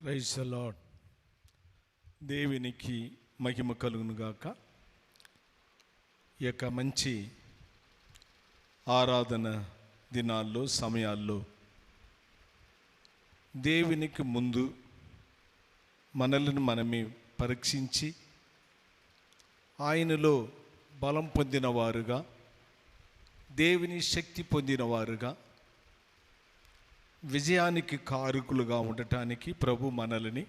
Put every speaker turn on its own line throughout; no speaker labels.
Praise the lord. దేవునికి మహిమ కలుగును గాక. ఈ యొక్క మంచి ఆరాధన దినాల్లో సమయాల్లో దేవునికి ముందు మనల్ని మనమే పరీక్షించి ఆయనలో బలం పొందిన వారుగా, దేవుని శక్తి పొందిన వారుగా, విజయానికి కారకులుగా ఉండటానికి ప్రభు మనల్ని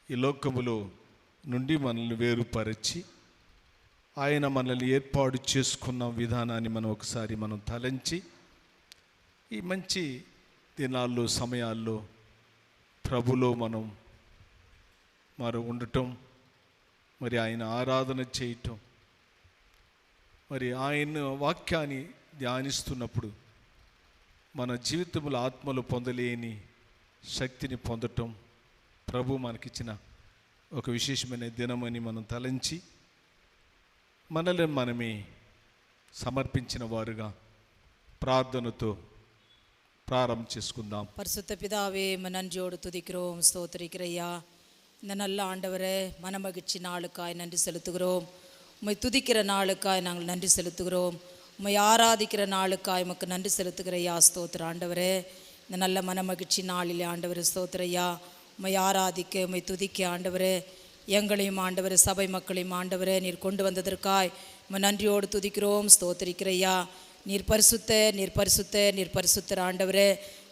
ఈ లోకములో నుండి మనల్ని వేరుపరచి ఆయన మనల్ని ఏర్పాటు చేసుకున్న విధానాన్ని ఒకసారి తలంచి ఈ మంచి దినాల్లో సమయాల్లో ప్రభులో మనం ఉండటం, మరి ఆయన ఆరాధన చేయటం, మరి ఆయన వాక్యాన్ని ధ్యానిస్తున్నప్పుడు మన జీవితంలో ఆత్మలో పొందలేని శక్తిని పొందటం ప్రభు మనకిచ్చిన ఒక విశేషమైన దినమని తలంచి మనల్ని మనమే సమర్పించిన వారుగా ప్రార్థనతో ప్రారంభం చేసుకుందాం.
பரிசுத்த பிதாவே, நன்றியோடு துதிக்கிறோம், ஸ்தோத்திரிக்கிறையா. இந்த நல்ல ஆண்டவரே, மனமகிழ்ச்சி நாளுக்காய் நன்றி செலுத்துகிறோம். உம்மை துதிக்கிற நாளுக்காய் நாங்கள் நன்றி செலுத்துகிறோம். உம்மை ஆராதிக்கிற நாளுக்காய் உமக்கு நன்றி செலுத்துகிறையா. ஸ்தோத்திர ஆண்டவரே, இந்த நல்ல மனமகிழ்ச்சி நாளிலே ஆண்டவரே ஸ்தோத்திரையா. உம்மை ஆராதிக்க, உம்மை துதிக்க ஆண்டவரே, எங்களையும் ஆண்டவரே, சபை மக்களையும் ஆண்டவரே நீர் கொண்டு வந்ததற்காய் உம்மை நன்றியோடு துதிக்கிறோம், ஸ்தோத்திரிக்கிறையா. நீர் பரிசுத்த, நீர் பரிசுத்த, நீர் பரிசுத்தர் ஆண்டவரே.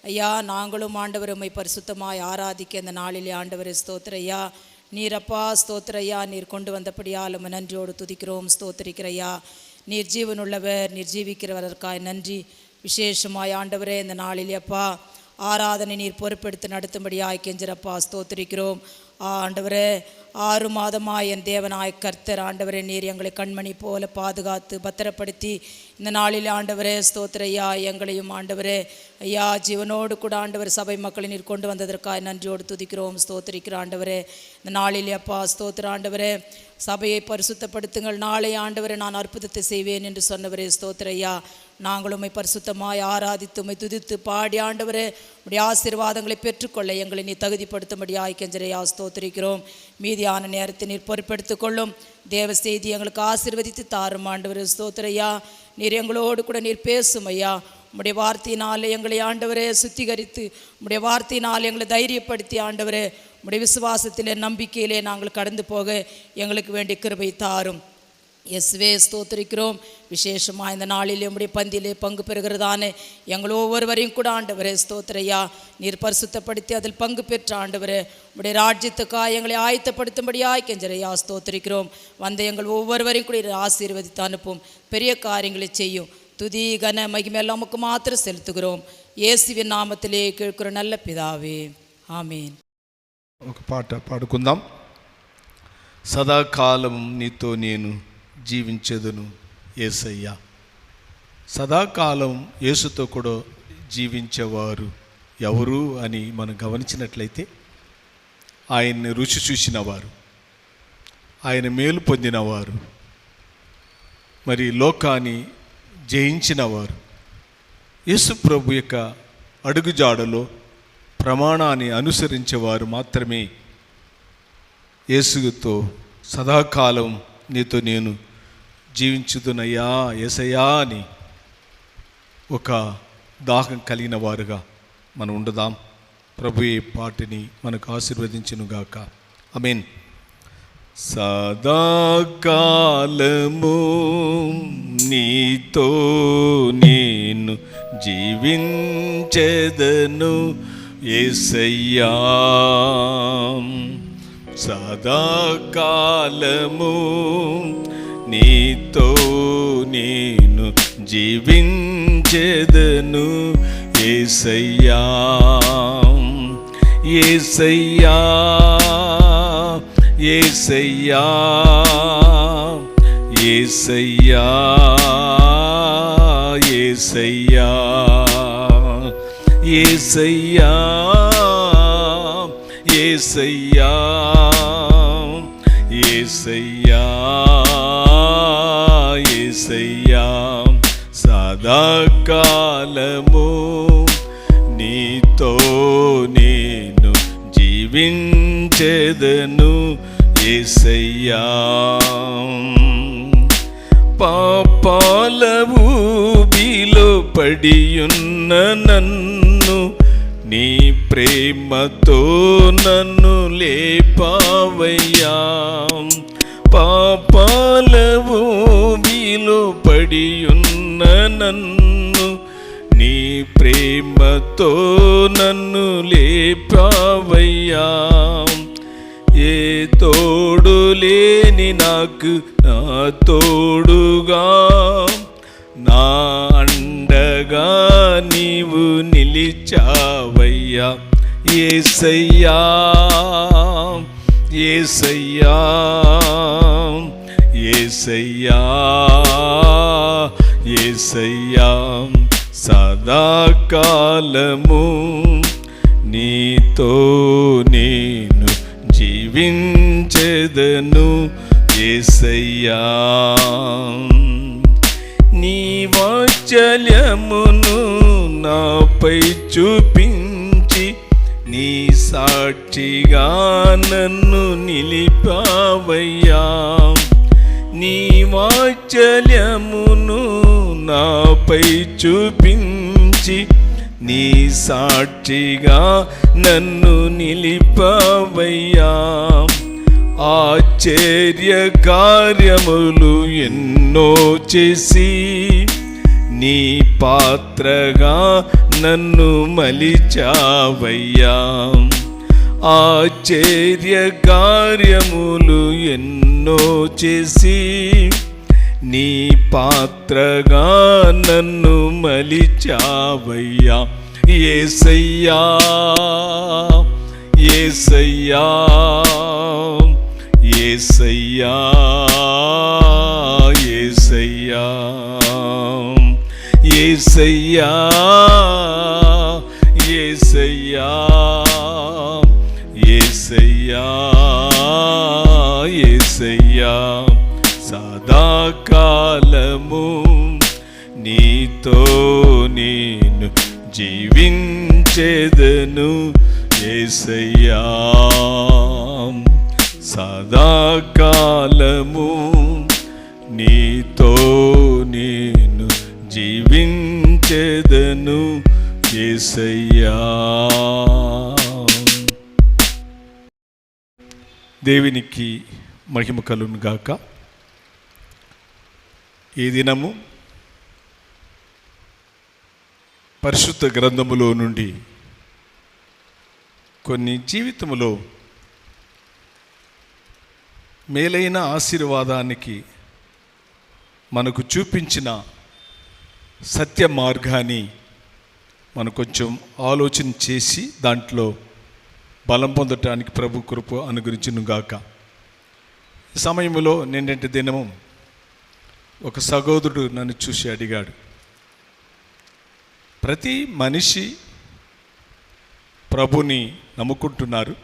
ஐயா, நாங்களும் ஆண்டவரை உம்மை பரிசுத்தமாய் ஆராதிக்க இந்த நாளிலே ஆண்டவரே ஸ்தோத்திரையா. நீரப்பா ஸ்தோத்திரையா, நீர் கொண்டு வந்தபடியால் உம்மை நன்றியோடு துதிக்கிறோம், ஸ்தோத்திரிக்கிறையா. நீர் ஜீவனுள்ளவர், நீர் ஜீவிக்கிறவதற்காய் நன்றி. விசேஷமாய் ஆண்டவரே, இந்த நாளில் அப்பா ஆராதனை நீர் பொறுப்பெடுத்து நடத்தும்படியாய் கெஞ்சிரப்பா ஸ்தோத்திரிக்கிறோம். ஆண்டவரே, 6 மாதமாய் என் தேவனாய் கர்த்தர் ஆண்டவரே நீர் எங்களை கண்மணி போல பாதுகாத்து பத்திரப்படுத்தி இந்த நாளில் ஆண்டவரே ஸ்தோத்திரையா எங்களையும் ஆண்டவரே ஐயா ஜீவனோடு கூட ஆண்டவர் சபை மக்களை நீர் கொண்டு வந்ததற்காக நன்றியோடு துதிக்கிறோம், ஸ்தோத்திரிக்கிற ஆண்டவரே. இந்த நாளில் அப்பா ஸ்தோத்திர ஆண்டவரே, சபையை பரிசுத்தப்படுத்துங்கள், நாளை ஆண்டவரே நான் அற்புதத்தை செய்வேன் என்று சொன்னவரே ஸ்தோத்திரையா. நாங்களும் உம்மை பரிசுத்தமாய் ஆராதித்து உம்மை துதித்து பாடி ஆண்டவரே உடைய ஆசீர்வாதங்களை பெற்றுக்கொள்ள எங்களை நீ தகுதிப்படுத்தும்படியாய் கெஞ்சரையா ஸ்தோத்திரிக்கிறோம். மீதியான நேரத்தை நீர் பொறுப்பெடுத்துக் கொள்ளும். தேவ செய்தி எங்களுக்கு ஆசீர்வதித்து தாரும் ஆண்டவரே ஸ்தோத்திரையா. நீர் எங்களோடு கூட நீர் பேசும் ஐயா. உம்முடைய வார்த்தையினால் எங்களை ஆண்டவரே சுத்திகரித்து, உம்முடைய வார்த்தையினால் எங்களை தைரியப்படுத்தி ஆண்டவரே உம்முடைய விசுவாசத்திலே நம்பிக்கையிலே நாங்கள் கடந்து போக எங்களுக்கு வேண்டிய கிருபை தாரும். இயேசுவே ஸ்தோத்திரிக்கிறோம். விசேஷமாக இந்த நாளிலே உம்முடைய பந்தியிலே பங்கு பெறுகிறதானே எங்கள் ஒவ்வொருவரையும் கூட ஆண்டவரே ஸ்தோத்திரையா நீர் பரிசுத்தப்படுத்தி அதில் பங்கு பெற்ற ஆண்டவரே உம்முடைய ராஜ்யத்துக்காக எங்களை ஆயத்தப்படுத்தும்படியாய் கெஞ்சரையா ஸ்தோத்திரிக்கிறோம். வந்த எங்கள் ஒவ்வொருவரையும் கூட ஆசீர்வதித்து அனுப்பும், பெரிய காரியங்களை செய்யும். துதி கன மகிமையெல்லாம் நமக்கு மாத்திரம் செலுத்துகிறோம். இயேசுவின் நாமத்திலே கேட்கிற நல்ல பிதாவே, ஆமீன்.
ఒక పాట పాడుకుందాం. సదాకాలం నీతో నేను జీవించెదను యేసయ్యా. సదాకాలం యేసుతో కూడా జీవించేవారు ఎవరు అని మనం గమనించినట్లయితే ఆయన్ని రుచి చూసినవారు, ఆయన మేలు పొందినవారు, మరి లోకాన్ని జయించినవారు, యేసు ప్రభు యొక్క అడుగుజాడలో ప్రమాణాన్ని అనుసరించేవారు మాత్రమే యేసుతో సదాకాలం నీతో నేను జీవించుదునయ్యా యేసయ్యా అని ఒక దాహం కలిగిన వారుగా మనం ఉండదాం. ప్రభు ఈ పాటని మనకు ఆశీర్వదించునుగాక. ఆమేన్. సదాకాలము నీతో నేను జీవించెదను యేసయ్యా. సదాకాలము నీతో నేను జీవించెదను యేసయ్యా. యేసయ్యా, యేసయ్యా, యేసయ్యా, యేసయ్యా, యేసయ్యా, యేసయ్యా, యేసయ్యా, యేసయ్యా. సదాకాలము నీతో నేను జీవి జీవించెదను యేసయ్యా. పాపాల ఊబిలో పడియున్న నన్ను నీ ప్రేమతో నన్ను లేపావయ్యా. పాపాల ఊబిలో పడియున్న నన్ను నీ ప్రేమతో నన్ను లేపావయ్యా. ఏ తోడు లేని నాకు నా తోడుగా నా అండగా నీవు నిలిచావయ్యా. యేసయ్యా యేసయ్యా యేసయ్యా యేసయ్యా. సదాకాలము నీతో నేను జీవించెదను యేసయ్యా. నీ వాత్సల్యమును నాపై చూపించి నీ సాక్షిగా నన్ను నిలిపావయ్యా. నీ వాత్సల్యమును నాపై చూపించి నీ సాక్షిగా నన్ను నిలిపావయ్యా. ఆశ్చర్య కార్యములు ఎన్నో చేసి నీ పాత్రగా నన్ను మలిచావయ్యా. ఆశ్చర్య కార్యములు ఎన్నో చేసి నీ పాత్రగా నన్ను మలిచావయ్యా. యేసయ్యా యేసయ్యా యేసయ్యా యేసయ్యా యేసయ్యా యేసయ్యా యేసయ్యా యేసయ్యా. సదాకాలము నీతో నేను జీవించెదను యేసయ్యా. సదాకాలము నీతో నేను జీవించెదను యేసయ్యా. దేవునికి మహిమ కలుగును గాక. ఈ దినము పరిశుద్ధ గ్రంథములో నుండి కొన్ని జీవితములో మేలైన ఆశీర్వాదానికి మనకు చూపించిన సత్య మార్గాన్ని మనం కొంచెం ఆలోచన చేసి దాంట్లో బలం పొందటానికి ప్రభు కృప అనుగ్రహించునుగాక. ఈ సమయంలో నిన్నటి దినము ఒక సహోదరుడు నన్ను చూసి అడిగాడు, ప్రతి మనిషి ప్రభుని నమ్ముకుంటున్నారు,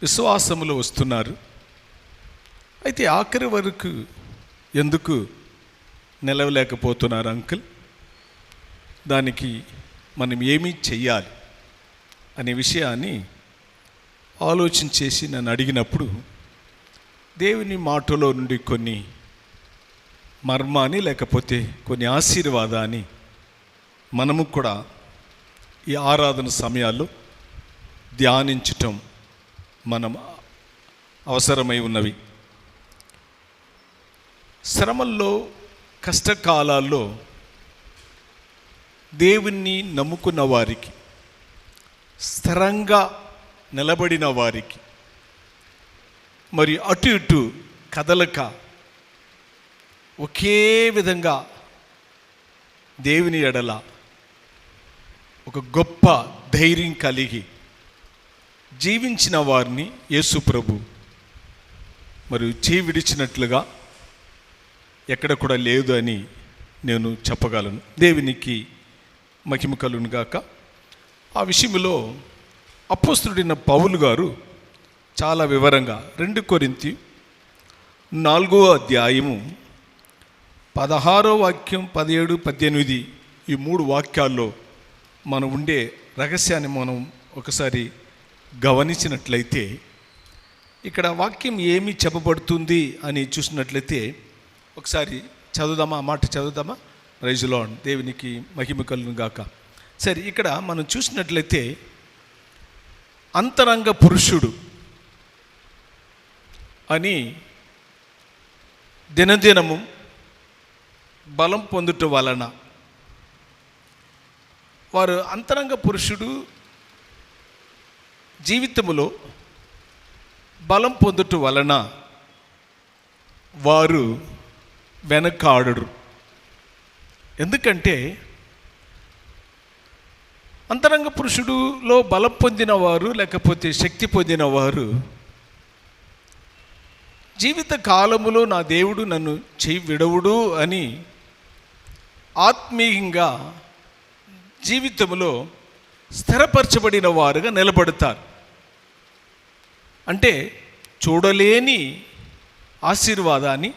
విశ్వాసములో వస్తున్నారు, అయితే ఆఖరి వరకు ఎందుకు నిలవలేకపోతున్నారు అంకుల్? దానికి మనం ఏమీ చెయ్యాలి అనే విషయాన్ని ఆలోచన చేసి నన్ను అడిగినప్పుడు దేవుని మాటలో నుండి కొన్ని మర్మాన్ని లేకపోతే కొన్ని ఆశీర్వాదాన్ని మనము కూడా ఈ ఆరాధన సమయాల్లో ధ్యానించటం మనం అవసరమై ఉన్నవి. శ్రమల్లో కష్టకాలాల్లో దేవుణ్ణి నమ్ముకున్న వారికి, స్థిరంగా నిలబడిన వారికి, మరి అటు ఇటు కదలక ఒకే విధంగా దేవుని ఎడల ఒక గొప్ప ధైర్యం కలిగి జీవించిన వారిని యేసు ప్రభు మరి చేయి విడిచినట్లుగా ఎక్కడ కూడా లేదు అని నేను చెప్పగలను. దేవునికి మహిమ కలుగును గాక. ఆ విషయంలో అపోస్తలుడైన పౌలు గారు చాలా వివరంగా 2 కొరింథీ 4వ అధ్యాయము 16వ వాక్యం, 17, 18 ఈ 3 వాక్యాల్లో మనం ఉండే రహస్యాన్ని మనం ఒకసారి గమనించినట్లయితే ఇక్కడ వాక్యం ఏమి చెప్పబడుతుంది అని చూసినట్లయితే ఒకసారి చదువుదామా, ఆ మాట చదువుదామా. ప్రైజ్ లార్డ్, దేవునికి మహిమ కలుగును గాక. సరే, ఇక్కడ మనం చూసినట్లయితే అంతరంగ పురుషుడు అని దినదినము బలం పొందుట వలన, వారు అంతరంగ పురుషుడు జీవితములో బలం పొందుట వలన వారు వెనకాడరు. ఎందుకంటే అంతరంగ పురుషుడులో బలం పొందిన వారు, లేకపోతే శక్తి పొందిన వారు జీవిత కాలములో నా దేవుడు నన్ను చేయి విడవుడు అని ఆత్మీయంగా జీవితంలో స్థిరపరచబడిన వారుగా నిలబడతారు. అంటే చూడలేని ఆశీర్వాదాన్ని,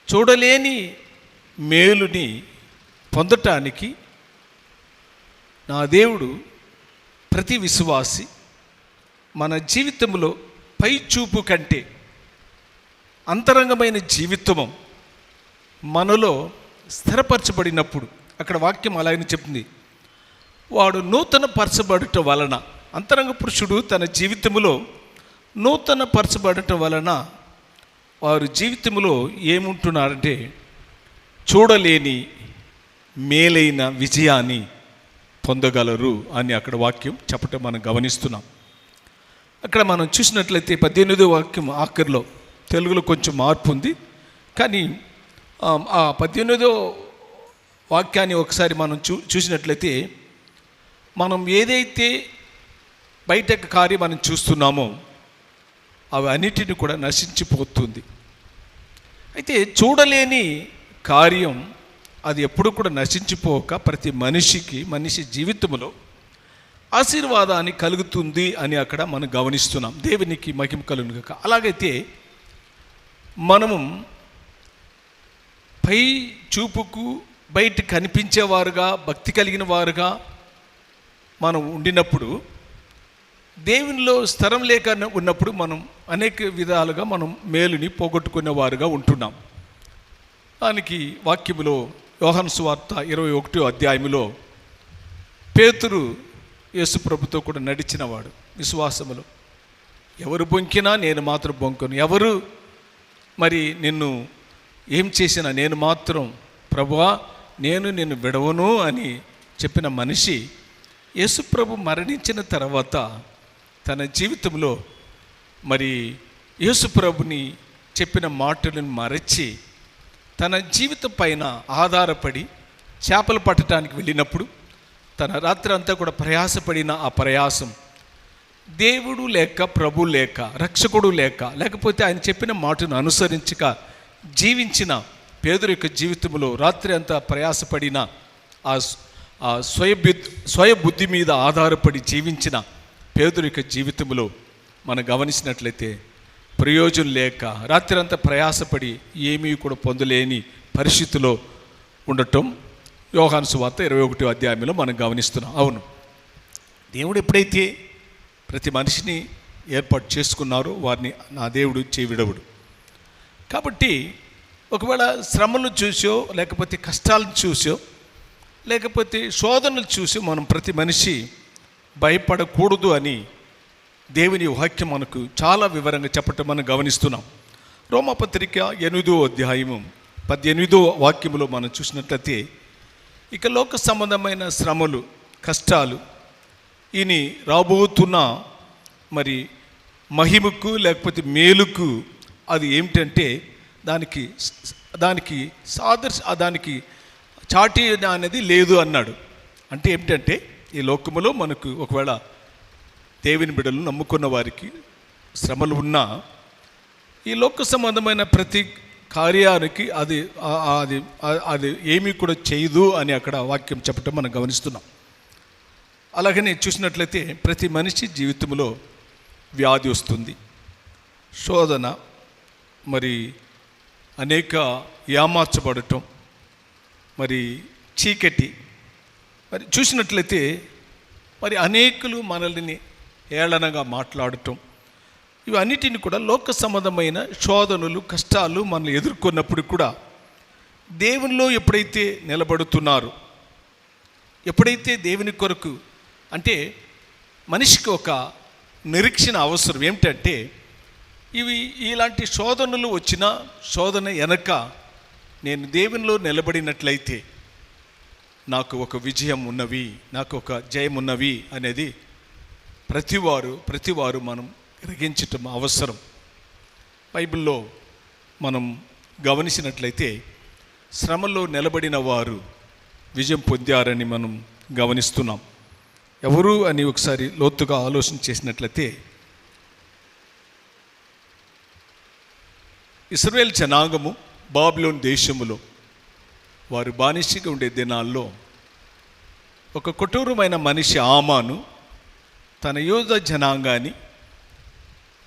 చూడలేని మేలుని పొందటానికి నా దేవుడు ప్రతి విశ్వాసి మన జీవితంలో పై చూపు కంటే అంతరంగమైన జీవితము మనలో స్థిరపరచబడినప్పుడు, అక్కడ వాక్యం అలాగని చెప్తుంది, వాడు నూతన పరచబడట వలన, అంతరంగ పురుషుడు తన జీవితంలో నూతన పరచబడటం వలన వారు జీవితంలో ఏముంటున్నారంటే చూడలేని మేలైన విజయాన్ని పొందగలరు అని అక్కడ వాక్యం చెప్పటం మనం గమనిస్తున్నాం. అక్కడ మనం చూసినట్లయితే 18వ వాక్యం ఆఖరిలో, తెలుగులో కొంచెం మార్పు ఉంది, కానీ ఆ 18వ వాక్యాన్ని ఒకసారి మనం చూసినట్లయితే మనం ఏదైతే బయట కార్యం మనం చూస్తున్నామో అవి అన్నిటిని కూడా నశించిపోతుంది. అయితే చూడలేని కార్యం అది ఎప్పుడు కూడా నశించిపోక ప్రతి మనిషి జీవితంలో ఆశీర్వాదాన్ని కలుగుతుంది అని అక్కడ మనం గమనిస్తున్నాం. దేవునికి మహిమ కలుగును గాక. అలాగైతే మనము పై చూపుకు బయట కనిపించేవారుగా, భక్తి కలిగిన వారుగా మనం ఉండినప్పుడు, దేవునిలో స్థిరం లేక ఉన్నప్పుడు మనం అనేక విధాలుగా మనం మేలుని పోగొట్టుకునే వారుగా ఉంటున్నాం. దానికి వాక్యములో యోహాను సువార్త 21వ అధ్యాయములో పేతురు యేసు ప్రభుతో కూడా నడిచినవాడు విశ్వాసములో. ఎవరు బొంకినా నేను మాత్రం బొంకను, ఎవరు మరి నిన్ను ఏం చేసినా నేను మాత్రం ప్రభువా నేను నిన్ను విడవను అని చెప్పిన మనిషి యేసు ప్రభు మరణించిన తర్వాత తన జీవితంలో మరి యేసు ప్రభుని చెప్పిన మాటలను మరచి తన జీవితం పైన ఆధారపడి చేపలు పట్టడానికి వెళ్ళినప్పుడు తన రాత్రి అంతా కూడా ప్రయాసపడిన ఆ ప్రయాసం దేవుడు లేక, ప్రభు లేక, రక్షకుడు లేకపోతే ఆయన చెప్పిన మాటను అనుసరించక జీవించిన పేదరు యొక్క జీవితంలో రాత్రి అంతా ప్రయాసపడిన ఆ స్వయ బుద్ధి మీద ఆధారపడి జీవించిన పేదరు యొక్క జీవితంలో మనం గమనించినట్లయితే ప్రయోజనం లేక రాత్రి అంతా ప్రయాసపడి ఏమీ కూడా పొందలేని పరిస్థితిలో ఉండటం యోహాను సువార్త 21వ అధ్యాయంలో మనం గమనిస్తున్నాం. అవును, దేవుడు ఎప్పుడైతే ప్రతి మనిషిని ఏర్పాటు చేసుకున్నారో వారిని నా దేవుడు చేవిడవుడు. కాబట్టి ఒకవేళ శ్రమలను చూసో, లేకపోతే కష్టాలను చూసో, లేకపోతే శోధనలు చూసి మనం ప్రతి మనిషి భయపడకూడదు అని దేవుని వాక్యం మనకు చాలా వివరంగా చెప్పటం మనం గమనిస్తున్నాం. రోమాపత్రిక 8వ అధ్యాయము 18వ వాక్యములో మనం చూసినట్లయితే ఇక లోక సంబంధమైన శ్రమలు, కష్టాలు ఇని రాబోతున్న మరి మహిమకు లేకపోతే మేలుకు అది ఏమిటంటే దానికి చాటి అనేది లేదు అన్నాడు. అంటే ఏమిటంటే ఈ లోకములో మనకు ఒకవేళ దేవుని బిడ్డలు నమ్ముకున్న వారికి శ్రమలు ఉన్నా ఈ లోక సంబంధమైన ప్రతి కార్యానికి అది ఏమీ కూడా చేయదు అని అక్కడ వాక్యం చెప్పటం మనం గమనిస్తున్నాం. అలాగనే చూసినట్లయితే ప్రతి మనిషి జీవితంలో వ్యాధి వస్తుంది, శోధన, మరి అనేక ఏమార్చబడటం, మరి చీకటి, మరి చూసినట్లయితే మరి అనేకులు మనల్ని హేళనగా మాట్లాడటం, ఇవన్నిటిని కూడా లోక సంబంధమైన శోధనలు, కష్టాలు మనల్ని ఎదుర్కొన్నప్పుడు కూడా దేవునిలో ఎప్పుడైతే నిలబడుతున్నారు, ఎప్పుడైతే దేవుని కొరకు, అంటే మనిషికి ఒక నిరీక్షణ అవసరం. ఏమిటంటే ఇలాంటి శోధనలు వచ్చిన శోధన వెనక నేను దేవునిలో నిలబడినట్లయితే నాకు ఒక విజయం ఉన్నవి, నాకు ఒక జయం ఉన్నవి అనేది ప్రతివారు మనం గ్రహించటం అవసరం. బైబిల్లో మనం గమనించినట్లయితే శ్రమలో నిలబడిన వారు విజయం పొందారని మనం గమనిస్తున్నాం. ఎవరు అని ఒకసారి లోతుగా ఆలోచన చేసినట్లయితే ఇశ్రాయేలు జనాంగము బాబిలోను దేశములో వారు బానిసగా ఉండే దినాల్లో ఒక కొటూరమైన మనిషి హామాను తన యోధ జనాంగాన్ని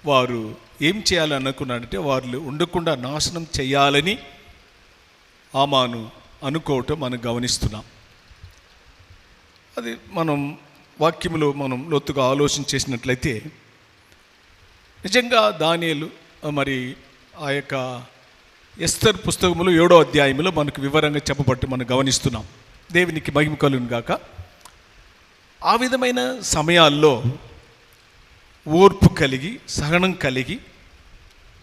వారు ఏం చేయాలనుకున్నాడంటే వారు ఉండకుండా నాశనం చేయాలని హామాను అనుకోవటం మనం గమనిస్తున్నాం. అది మనం వాక్యములో మనం లోతుగా ఆలోచన చేసినట్లయితే నిజంగా దానియేలు మరి ఆ యొక్క ఎస్తర్ పుస్తకములో 7వ అధ్యాయంలో మనకు వివరంగా చెప్పబట్టి మనం గమనిస్తున్నాం. దేవునికి మహిమ కలుగును గాక. ఆ విధమైన సమయాల్లో ఓర్పు కలిగి, సహనం కలిగి,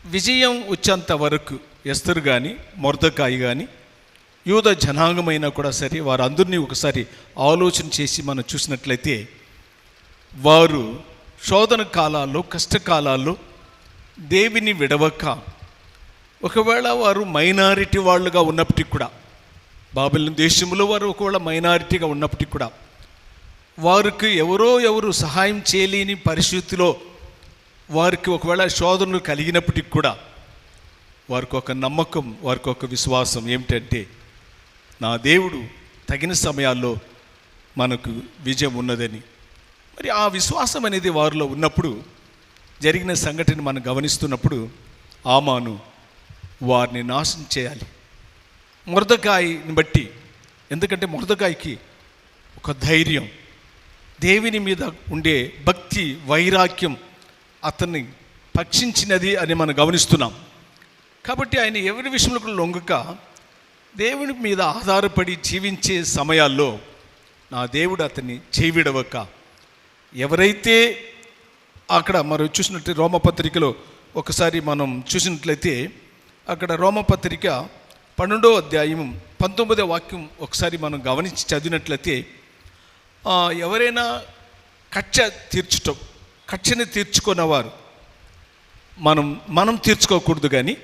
విజయం వచ్చేంత వరకు ఎస్తరు కానీ, మొర్దెకాయి కానీ, యూద జనాంగమైనా కూడా సరే, వారందరినీ ఒకసారి ఆలోచన చేసి మనం చూసినట్లయితే వారు శోధన కాలాల్లో, కష్టకాలాల్లో దేవుని విడవక, ఒకవేళ వారు మైనారిటీ వాళ్ళుగా ఉన్నప్పటికీ కూడా, బాబిలోను దేశంలో వారు ఒకవేళ మైనారిటీగా ఉన్నప్పటికీ కూడా, వారికి ఎవరు సహాయం చేయలేని పరిస్థితిలో వారికి ఒకవేళ శోధనలు కలిగినప్పటికీ కూడా వారికి ఒక నమ్మకం, వారికి ఒక విశ్వాసం ఏమిటంటే నా దేవుడు తగిన సమయాల్లో మనకు విజయం ఉన్నదని. మరి ఆ విశ్వాసం అనేది వారిలో ఉన్నప్పుడు జరిగిన సంఘటన మనం గమనిస్తున్నప్పుడు హామాను వారిని నాశనం చేయాలి. మొర్దెకాయిని బట్టి, ఎందుకంటే మొర్దెకాయికి ఒక ధైర్యం, దేవుని మీద ఉండే భక్తి, వైరాగ్యం అతన్ని పక్షించినది అని మనం గమనిస్తున్నాం. కాబట్టి ఆయన ఎవరి విషయంలో కూడా లొంగక దేవుని మీద ఆధారపడి జీవించే సమయాల్లో నా దేవుడు అతన్ని చేవిడవక, ఎవరైతే అక్కడ మనం చూసినట్టు రోమపత్రికలో ఒకసారి మనం చూసినట్లయితే అక్కడ రోమపత్రిక 12వ అధ్యాయం 19వ వాక్యం ఒకసారి మనం గమనించి చదివినట్లయితే ఎవరైనా కక్షని తీర్చుకున్నవారు మనం తీర్చుకోకూడదు, కానీ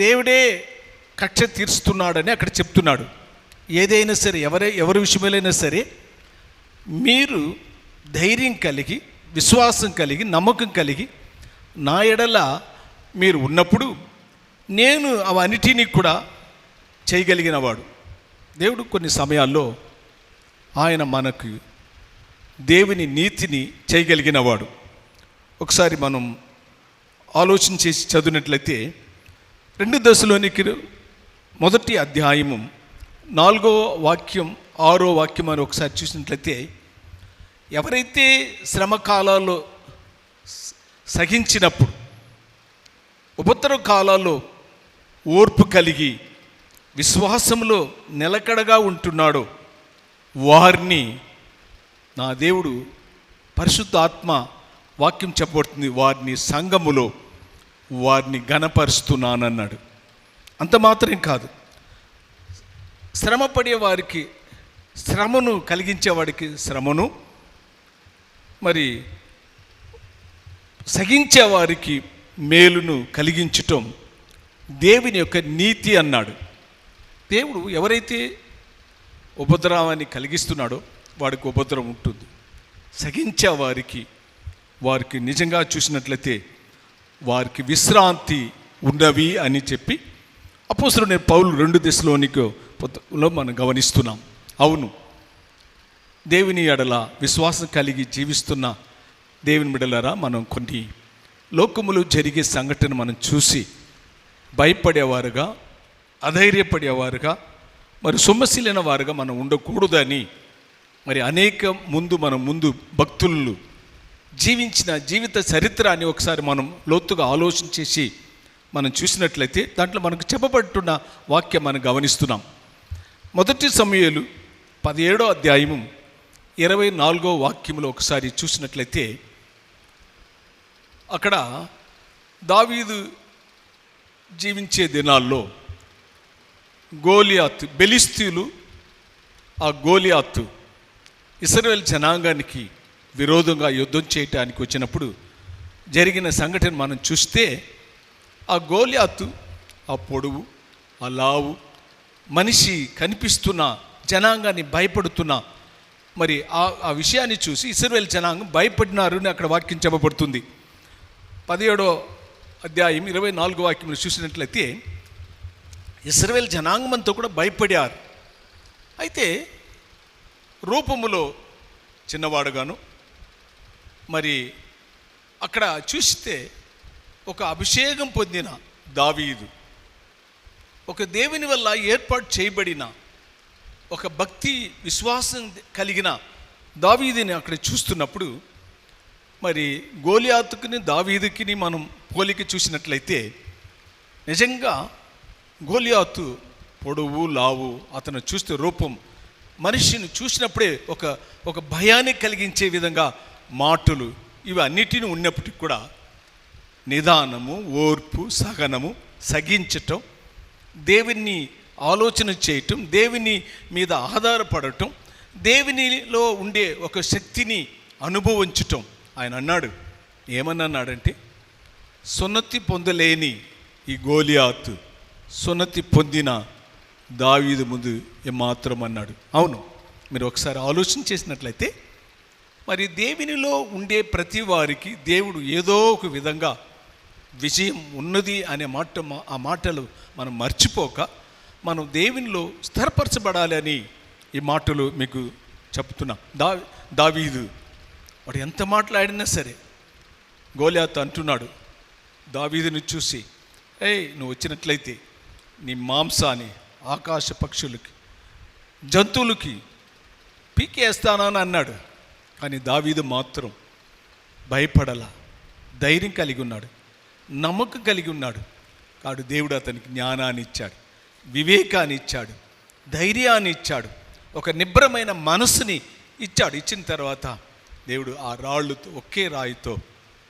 దేవుడే కక్ష తీర్చుతున్నాడని అక్కడ చెప్తున్నాడు. ఏదైనా సరే, ఎవరి విషయమైనా సరే మీరు ధైర్యం కలిగి, విశ్వాసం కలిగి, నమ్మకం కలిగి నా ఎడల మీరు ఉన్నప్పుడు నేను అవన్నిటినీ కూడా చేయగలిగినవాడు. దేవుడు కొన్ని సమయాల్లో ఆయన మనకు దేవుని నీతిని చేయగలిగినవాడు. ఒకసారి మనం ఆలోచన చేసి చదివినట్లయితే 2 దశలోనికి 1వ అధ్యాయము 4వ వాక్యం 6వ వాక్యం అని ఒకసారి చూసినట్లయితే ఎవరైతే శ్రమ కాలాల్లో సహించినప్పుడు, ఉపద్రవ కాలాల్లో ఓర్పు కలిగి విశ్వాసంలో నిలకడగా ఉంటున్నాడో వారిని నా దేవుడు పరిశుద్ధ ఆత్మ వాక్యం చెప్పబడుతుంది, వారిని సంఘములో వారిని ఘనపరుస్తున్నానన్నాడు. అంత మాత్రం కాదు, శ్రమ పడే వారికి, శ్రమను కలిగించేవాడికి శ్రమను, మరి సహించేవారికి మేలును కలిగించటం దేవుని యొక్క నీతి అన్నాడు. దేవుడు ఎవరైతే ఉపద్రవాన్ని కలిగిస్తున్నాడో వాడికి ఉపద్రవం ఉంటుంది. సహించే వారికి నిజంగా చూసినట్లయితే వారికి విశ్రాంతి ఉన్నవి అని చెప్పి అపోస్తలుడైన పౌలు 2 దశలోనికలో మనం గమనిస్తున్నాం. అవును, దేవుని ఎడల విశ్వాసం కలిగి జీవిస్తున్న దేవుని బిడ్డలారా, మనం కొన్ని లోకములో జరిగే సంఘటన మనం చూసి భయపడేవారుగా, అధైర్యపడేవారుగా, మరి సొమ్మసిల్లిన వారుగా మనం ఉండకూడదని మరి మన ముందు భక్తులు జీవించిన జీవిత చరిత్రాన్ని ఒకసారి మనం లోతుగా ఆలోచన చేసి మనం చూసినట్లయితే దాంట్లో మనకు చెప్పబడుతున్న వాక్యం మనం గమనిస్తున్నాం. మొదటి సమూయేలు 17వ అధ్యాయము 24వ వాక్యంలో ఒకసారి చూసినట్లయితే అక్కడ దావీదు జీవించే దినాల్లో గోలియాతు, బెలిస్తీయులు ఆ గోలియాతు ఇశ్రాయేలు జనాంగానికి విరోధంగా యుద్ధం చేయటానికి వచ్చినప్పుడు జరిగిన సంఘటన మనం చూస్తే ఆ గోలియాతు ఆ పొడవు, ఆ లావు మనిషి కనిపిస్తున్న జనాంగాన్ని భయపడుతున్న మరి ఆ విషయాన్ని చూసి ఇశ్రాయేలు జనాంగం భయపడినారు అని అక్కడ వాక్యం చెప్పబడుతుంది. 17వ అధ్యాయం 24వ వాక్యంలో చూసినట్లయితే ఇశ్రాయేలు జనాంగంతో కూడా భయపడారు. అయితే రూపములో చిన్నవాడుగాను మరి అక్కడ చూస్తే ఒక అభిషేకం పొందిన దావీదు, ఒక దేవుని వల్ల ఏర్పాటు చేయబడిన ఒక భక్తి విశ్వాసం కలిగిన దావీదుని అక్కడ చూస్తున్నప్పుడు మరి గోలియాతుకిని దావీదుకిని మనం పోలిక చూసినట్లయితే నిజంగా గోలియాతు పొడవు, లావు, అతను చూస్తే రూపం మనిషిని చూసినప్పుడే ఒక భయాన్ని కలిగించే విధంగా మాటలు ఇవి అన్నిటిని ఉన్నప్పటికీ కూడా నిదానము, ఓర్పు, సహనము, సగించటం, దేవుని ఆలోచన చేయటం, దేవుని మీద ఆధారపడటం, దేవునిలో ఉండే ఒక శక్తిని అనుభవించటం. ఆయన అన్నాడు, ఏమన్నాడంటే సున్నతి పొందలేని ఈ గోలియాతు సున్నతి పొందిన దావీదు ముందు ఏమాత్రం అన్నాడు. అవును, మీరు ఒకసారి ఆలోచన చేసినట్లయితే మరి దేవునిలో ఉండే ప్రతి వారికి దేవుడు ఏదో ఒక విధంగా విజయం ఉన్నది అనే ఆ మాటలు మనం మర్చిపోక మనం దేవునిలో స్థిరపరచబడాలి అని ఈ మాటలు మీకు చెప్తున్నాం. దావీదు వాడు ఎంత మాట్లాడినా సరే గోలియాతు అంటున్నాడు దావీదుని చూసి, నువ్వు వచ్చినట్లయితే నీ మాంసాన్ని ఆకాశ పక్షులకి, జంతువులకి పీకేస్తానని అన్నాడు. కానీ దావీదు మాత్రం భయపడలా, ధైర్యం కలిగి ఉన్నాడు, నమ్మకం కలిగి ఉన్నాడు. కాడు దేవుడు అతనికి జ్ఞానాన్ని ఇచ్చాడు, వివేకాన్ని ఇచ్చాడు, ధైర్యాన్ని ఇచ్చాడు, ఒక నిబ్రమైన మనసుని ఇచ్చాడు. ఇచ్చిన తర్వాత దేవుడు ఆ రాళ్ళుతో, ఒకే రాయితో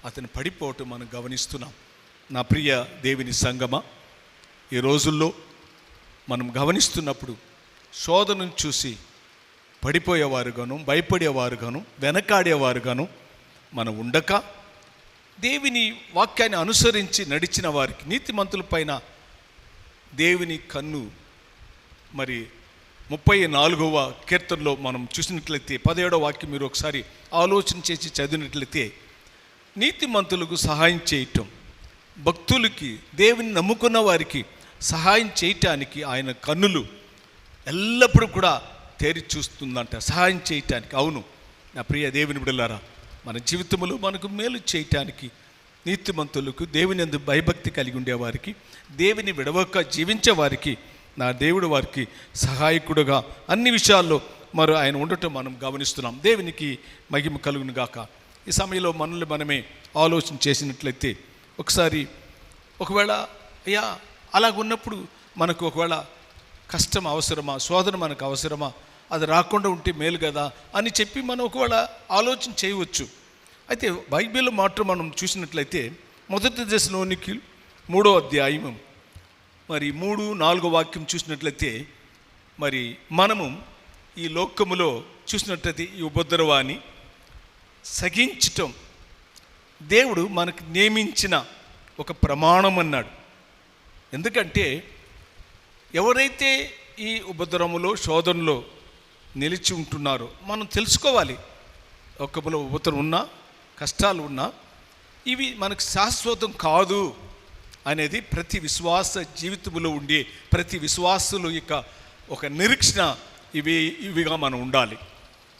అతను పడిపోవటం మనం గమనిస్తున్నాం. నా ప్రియ దేవుని సంగమా, ఈ రోజుల్లో మనం గమనిస్తున్నప్పుడు శోధనను చూసి పడిపోయేవారుగాను, భయపడేవారుగాను, వెనకాడేవారుగాను మనం ఉండక దేవుని వాక్యాన్ని అనుసరించి నడిచిన వారికి, నీతిమంతుల పైన దేవుని కన్ను మరి 34వ కీర్తనలో మనం చూసినట్లయితే 17వ వాక్యం మీరు ఒకసారి ఆలోచన చేసి చదివినట్లయితే నీతిమంతులకు సహాయం చేయటం, భక్తులకి, దేవుని నమ్ముకున్న వారికి సహాయం చేయటానికి ఆయన కన్నులు ఎల్లప్పుడూ కూడా తేరి చూస్తుందంట, సహాయం చేయటానికి. అవును నా ప్రియ దేవుని బిడ్డలారా, మన జీవితంలో మనకు మేలు చేయటానికి నీతిమంతులకు, దేవుని యందు భయభక్తి కలిగి ఉండేవారికి, దేవుని విడవక జీవించే వారికి నా దేవుడు వారికి సహాయకుడుగా అన్ని విషయాల్లో మరి ఆయన ఉండటం మనం గమనిస్తున్నాం. దేవునికి మహిమ కలుగును గాక. ఈ సమయంలో మనల్ని మనమే ఆలోచన చేసినట్లయితే ఒకవేళ అయ్యా అలాగున్నప్పుడు మనకు ఒకవేళ కష్టం అవసరమా, శోధన మనకు అవసరమా, అది రాకుండా ఉంటే మేలు కదా అని చెప్పి మనం ఒకవేళ ఆలోచన చేయవచ్చు. అయితే బైబిల్ మాత్రం మనం చూసినట్లయితే 1 దశలోనికి 3వ అధ్యాయం మరి 3-4 వాక్యం చూసినట్లయితే మరి మనము ఈ లోకములో చూసినట్లయితే ఈ ఉపద్రవాన్ని సహించటం దేవుడు మనకు నియమించిన ఒక ప్రమాణం అన్నాడు. ఎందుకంటే ఎవరైతే ఈ ఉపద్రవములో, శోధనలో నిలిచి ఉంటున్నారో మనం తెలుసుకోవాలి. లోకములో ఉపద్రవం ఉన్నా, కష్టాలు ఉన్నా ఇవి మనకు శాశ్వతం కాదు అనేది ప్రతి విశ్వాస జీవితంలో ఉండే ప్రతి విశ్వాసుల యొక్క ఒక నిరీక్షణ ఇవిగా మనం ఉండాలి.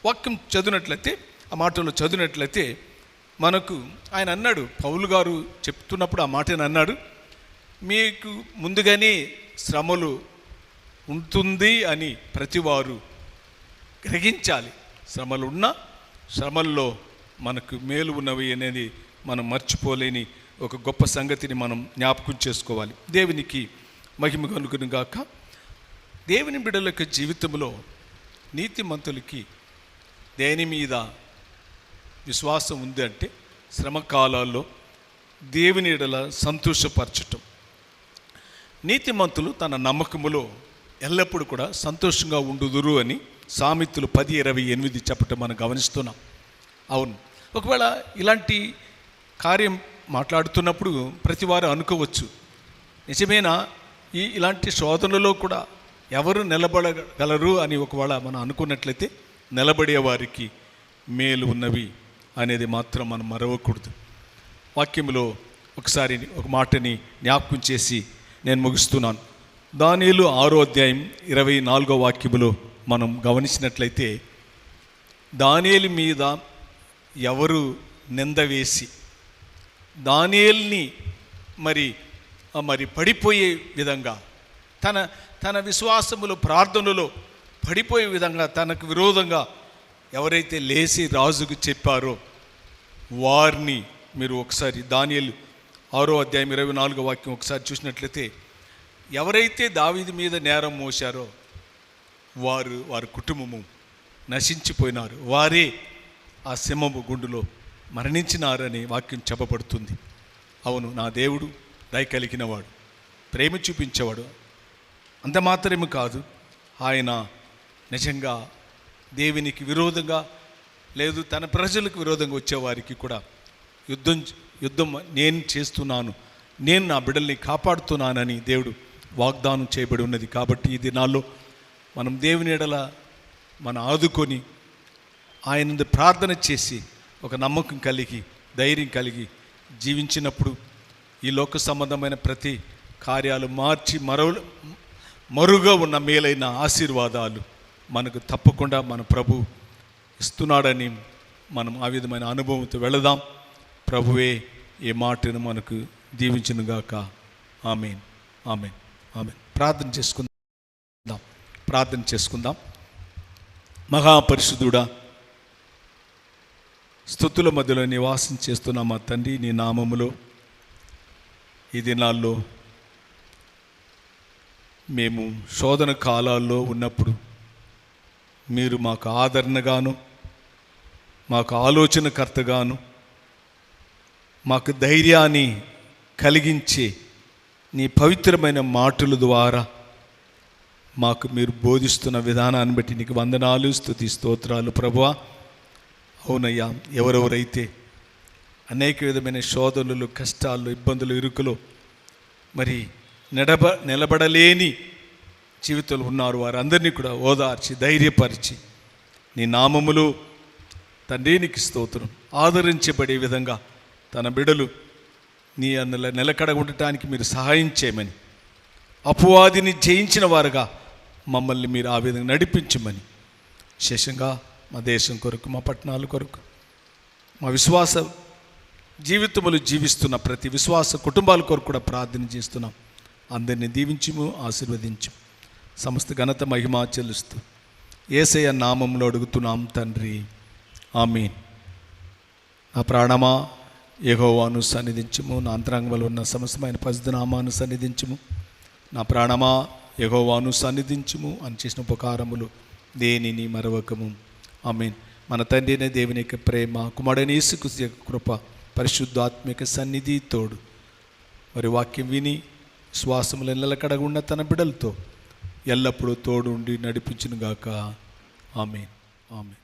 వాక్యం చదివినట్లయితే, ఆ మాటలో చదివినట్లయితే మనకు ఆయన అన్నాడు, పౌలు గారు చెప్తున్నప్పుడు ఆ మాటని అన్నాడు, మీకు ముందుగానే శ్రమలు ఉంటుంది అని ప్రతివారు గ్రహించాలి. శ్రమలు ఉన్నా శ్రమల్లో మనకు మేలు ఉన్నవి అనేది మనం మర్చిపోలేని ఒక గొప్ప సంగతిని మనం జ్ఞాపకం చేసుకోవాలి. దేవునికి మహిమ కలుగును గాక. దేవుని బిడ్డల యొక్క జీవితంలో నీతిమంతులకి దేని మీద విశ్వాసం ఉంది అంటే శ్రమ కాలాల్లో దేవుని ఎడల సంతోషపరచటం. నీతిమంతులు తన నమ్మకములో ఎల్లప్పుడూ కూడా సంతోషంగా ఉండుదురు అని సామెతలు 10:28 చెప్పటం మనం గమనిస్తున్నాం. అవును, ఒకవేళ ఇలాంటి కార్యం మాట్లాడుతున్నప్పుడు ప్రతి వారు అనుకోవచ్చు, నిజమేనా ఇలాంటి శోధనలో కూడా ఎవరు నిలబడగలరు అని ఒకవేళ మనం అనుకున్నట్లయితే నిలబడే వారికి మేలు ఉన్నవి అనేది మాత్రం మనం మరవకూడదు. వాక్యంలో ఒకసారి ఒక మాటని జ్ఞాపకం చేసి నేను ముగిస్తున్నాను. దానియేలు 6:24 వాక్యములో మనం గమనించినట్లయితే దానియేలు మీద ఎవరు నింద వేసి దానియేలుని మరి పడిపోయే విధంగా తన విశ్వాసములో ప్రార్థనలో పడిపోయే విధంగా తనకు విరోధంగా ఎవరైతే లేచి రాజుకు చెప్పారో వారిని మీరు ఒకసారి దానియేలు 6:24 వాక్యం ఒకసారి చూసినట్లయితే ఎవరైతే దావీదు మీద నేరం మోశారో వారి కుటుంబము నశించిపోయినారు, వారే ఆ సింహము గుండులో మరణించినారని వాక్యం చెప్పబడుతుంది. అవును, నా దేవుడు దయ కలిగినవాడు, ప్రేమ చూపించేవాడు. అంత మాత్రమే కాదు, ఆయన నిజంగా దేవునికి విరోధంగా లేదు తన ప్రజలకు విరోధంగా వచ్చేవారికి కూడా యుద్ధం నేను చేస్తున్నాను, నేను నా బిడ్డల్ని కాపాడుతున్నానని దేవుడు వాగ్దానం చేయబడి ఉన్నది. కాబట్టి ఈ దినాల్లో మనం దేవుని ఎడల మనం ఆదుకొని ఆయన ప్రార్థన చేసి ఒక నమ్మకం కలిగి ధైర్యం కలిగి జీవించినప్పుడు ఈ లోక సంబంధమైన ప్రతి కార్యాలు మార్చి మరుగా ఉన్న మేలైన ఆశీర్వాదాలు మనకు తప్పకుండా మన ప్రభు ఇస్తున్నాడని మనం ఆ విధమైన అనుభవంతో వెళదాం. ప్రభువే ఈ మాటను మనకు దీవించునుగాక. ఆమేన్, ఆమేన్, ఆమేన్. ప్రార్థన చేసుకుందాం. మహాపరిశుద్ధుడా, స్తుతుల మధ్యలో నివాసం చేస్తున్న మా తండ్రి, నీ నామములో ఈ దినాల్లో మేము శోధన కాలాల్లో ఉన్నప్పుడు మీరు మాకు ఆదరణగాను, మాకు ఆలోచనకర్తగాను, మాకు ధైర్యాన్ని కలిగించే నీ పవిత్రమైన మాటల ద్వారా మాకు మీరు బోధిస్తున్న విధానాన్ని బట్టి నీకు వందనాలు, స్తుతి, స్తోత్రాలు ప్రభువా. అవునయ్యా, ఎవరెవరైతే అనేక విధమైన శోధనలు, కష్టాలు, ఇబ్బందులు, ఇరుకులు మరి నిలబడలేని జీవితంలో ఉన్నారు, వారందరినీ కూడా ఓదార్చి ధైర్యపరిచి నీ నామములో తండ్రి నీకు స్తోత్రం ఆదరించబడే విధంగా తన బిడలు నీ అందులో నిలకడ ఉండటానికి మీరు సహాయం చేయమని, అపవాదిని జయించిన వారుగా మమ్మల్ని మీరు ఆ విధంగా నడిపించమని, విశేషంగా మా దేశం కొరకు, మా పట్టణాల కొరకు, మా విశ్వాస జీవితములు జీవిస్తున్న ప్రతి విశ్వాస కుటుంబాల కొరకు కూడా ప్రార్థన చేస్తున్నాం. అందరినీ దీవించుము, ఆశీర్వదించు. సమస్త ఘనత మహిమ చెల్లిస్తూ యేసయ్య నామంలో అడుగుతున్నాం తండ్రి, ఆమేన్. నా ప్రాణమా యెహోవాను సన్నిధించుము, నా అంతరంగంలో ఉన్న సమస్తమైన పరిశుద్ధ నామాను సన్నిధించుము. నా ప్రాణమా యెహోవాను సన్నిధించుము అని చేసిన ఉపకారములు దేనిని మరవకము. ఆమేన్. మన తండ్రి అయిన దేవుని యొక్క ప్రేమ, కుమారుడైన యేసుక్రీస్తు యొక్క కృప, పరిశుద్ధాత్మిక సన్నిధి తోడు మరి వాక్యం విని శ్వాసములు నిలకడగున్న తన బిడలతో ఎల్లప్పుడూ తోడు ఉండి నడిపించునుగాక. ఆమేన్, ఆమేన్.